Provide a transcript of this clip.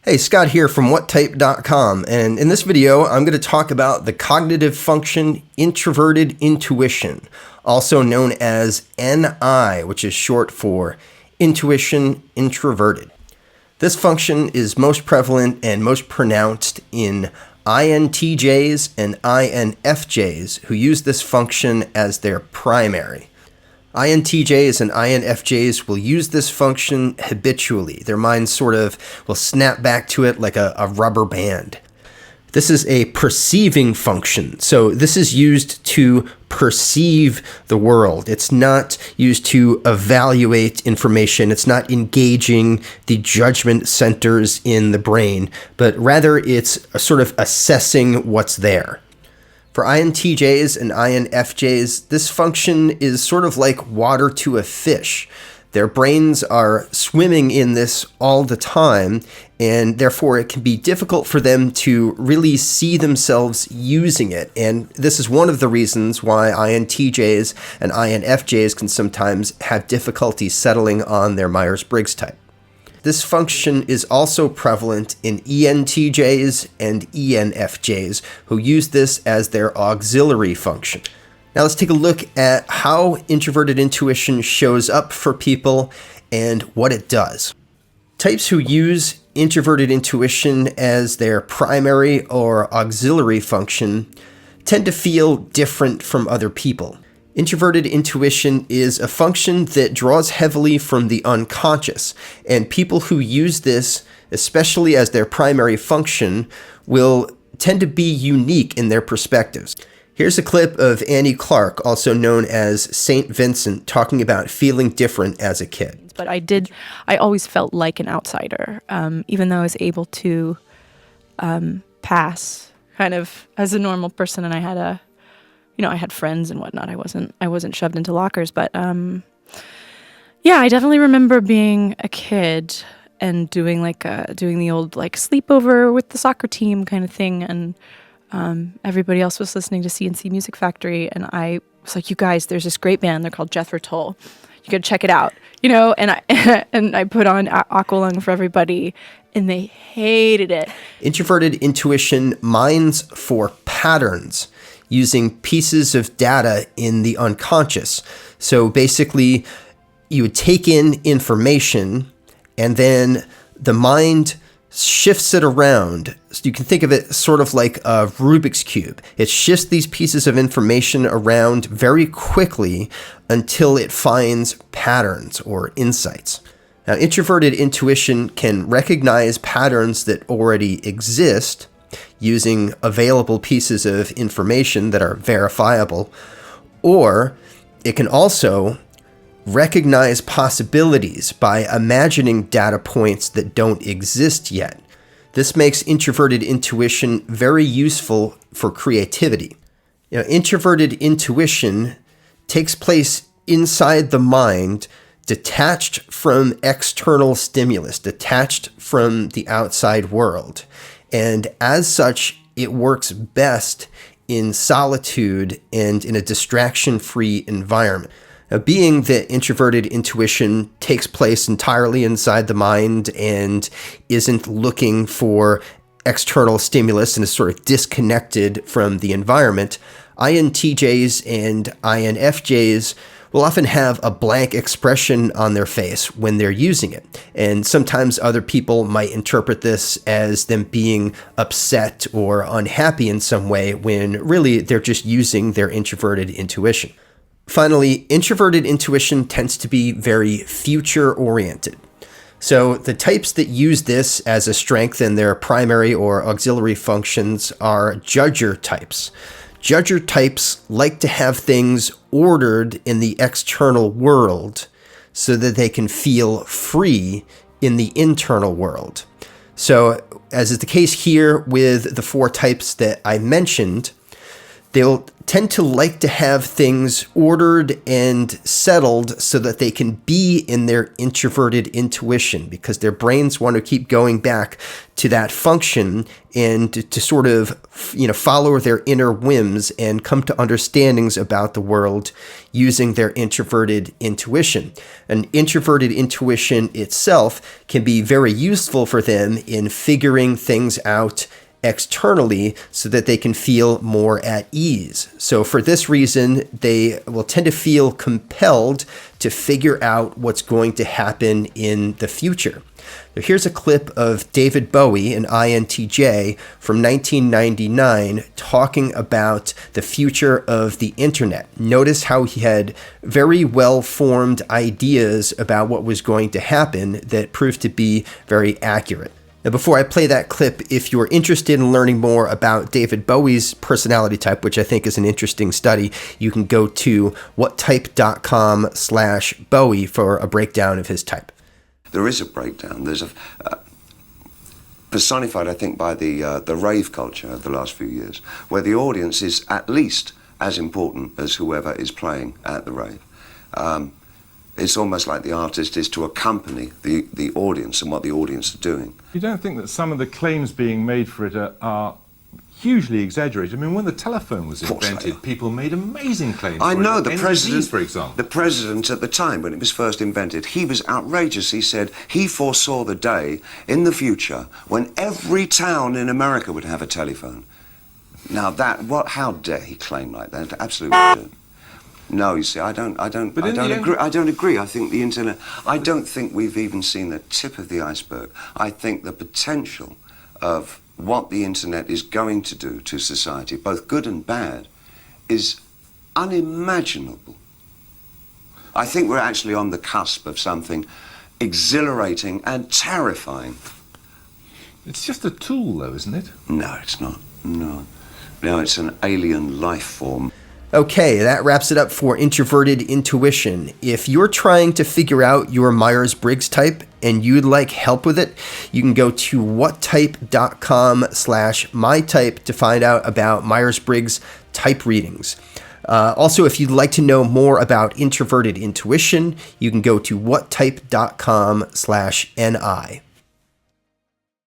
Hey, Scott here from whattype.com, and in this video I'm going to talk about the cognitive function introverted intuition, also known as NI, which is short for intuition introverted. This function is most prevalent and most pronounced in INTJs and INFJs who use this function as their primary. INTJs and INFJs will use this function habitually. Their minds sort of will snap back to it like a rubber band. This is a perceiving function. So this is used to perceive the world. It's not used to evaluate information. It's not engaging the judgment centers in the brain, but rather it's sort of assessing what's there. For INTJs and INFJs, this function is sort of like water to a fish. Their brains are swimming in this all the time, and therefore it can be difficult for them to really see themselves using it. And this is one of the reasons why INTJs and INFJs can sometimes have difficulty settling on their Myers-briggs type. This function is also prevalent in ENTJs and ENFJs who use this as their auxiliary function. Now let's take a look at how introverted intuition shows up for people and what it does. Types who use introverted intuition as their primary or auxiliary function tend to feel different from other people. Introverted intuition is a function that draws heavily from the unconscious, and people who use this, especially as their primary function, will tend to be unique in their perspectives. Here's a clip of Annie Clark, also known as Saint Vincent, talking about feeling different as a kid. But I always felt like an outsider, even though I was able to pass kind of as a normal person, and I had I had friends and whatnot. I wasn't shoved into lockers, but yeah, I definitely remember being a kid and doing the old sleepover with the soccer team kind of thing, and everybody else was listening to CNC Music Factory, and I was like, "You guys, there's this great band. They're called Jethro Tull. You gotta check it out." And I put on Aqualung for everybody, and they hated it. Introverted intuition mines for patterns using pieces of data in the unconscious. So basically, you would take in information and then the mind shifts it around. So you can think of it sort of like a Rubik's Cube. It shifts these pieces of information around very quickly until it finds patterns or insights. Now, introverted intuition can recognize patterns that already exist using available pieces of information that are verifiable, or it can also recognize possibilities by imagining data points that don't exist yet. This makes introverted intuition very useful for creativity. Introverted intuition takes place inside the mind, detached from external stimulus, detached from the outside world. And as such, it works best in solitude and in a distraction-free environment. Now, being that introverted intuition takes place entirely inside the mind and isn't looking for external stimulus and is sort of disconnected from the environment, INTJs and INFJs will often have a blank expression on their face when they're using it. And sometimes other people might interpret this as them being upset or unhappy in some way when really they're just using their introverted intuition. Finally, introverted intuition tends to be very future-oriented. So the types that use this as a strength in their primary or auxiliary functions are judger types. Judger types like to have things ordered in the external world so that they can feel free in the internal world. So, as is the case here with the four types that I mentioned, They'll tend to like to have things ordered and settled so that they can be in their introverted intuition, because their brains want to keep going back to that function and to sort of, follow their inner whims and come to understandings about the world using their introverted intuition. An introverted intuition itself can be very useful for them in figuring things out externally so that they can feel more at ease. So for this reason, they will tend to feel compelled to figure out what's going to happen in the future. Now, here's a clip of David Bowie, an INTJ, from 1999, talking about the future of the internet. Notice how he had very well-formed ideas about what was going to happen that proved to be very accurate. Now, before I play that clip, if you're interested in learning more about David Bowie's personality type, which I think is an interesting study, you can go to whattype.com/Bowie for a breakdown of his type. There is a breakdown. There's a personified, I think, by the rave culture of the last few years, where the audience is at least as important as whoever is playing at the rave. It's almost like the artist is to accompany the audience and what the audience are doing. You don't think that some of the claims being made for it are hugely exaggerated? I mean, when the telephone was invented, people made amazing claims for it. I know, the president, for example. The president at the time, when it was first invented, he was outrageous. He said he foresaw the day in the future when every town in America would have a telephone. Now how dare he claim like that? Absolutely absurd. No, you see, I don't agree. I think the internet, I don't think we've even seen the tip of the iceberg. I think the potential of what the internet is going to do to society, both good and bad, is unimaginable. I think we're actually on the cusp of something exhilarating and terrifying. It's just a tool, though, isn't it? No, it's not. No, it's an alien life form. Okay, that wraps it up for Introverted Intuition. If you're trying to figure out your Myers-briggs type and you'd like help with it, you can go to whattype.com/mytype to find out about Myers-briggs type readings. Also, if you'd like to know more about Introverted Intuition, you can go to whattype.com/ni.